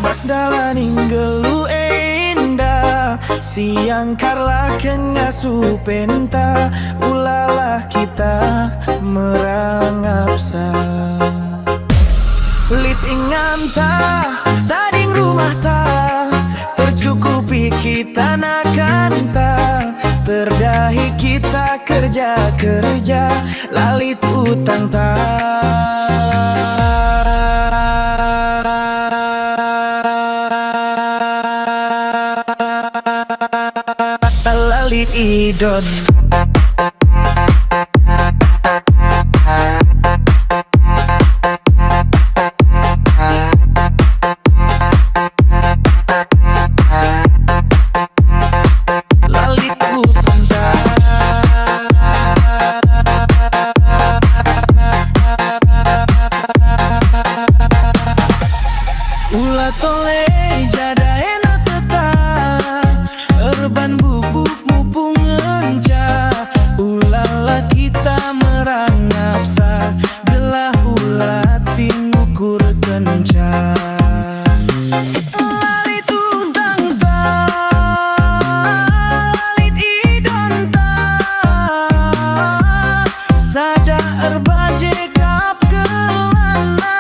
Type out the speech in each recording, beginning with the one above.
Mas dalaning gelu indah, siang karla kengasu penta, ulalah kita merangapsa. Lit inganta, tading rumah ta, tercukupi kita nakanta, terdahi kita kerja-kerja, lalit utang ta. Lalit idon. Ulah tole jada enak teta, erban bubuk mupung enca, ulala kita merangapsa, gelah ulah tingukur kenca. Lalit utang ta, lalit idon ta, sada erbaje kap kelana,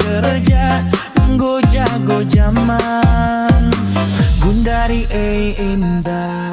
kerja nggo jago jaman Gundari indah.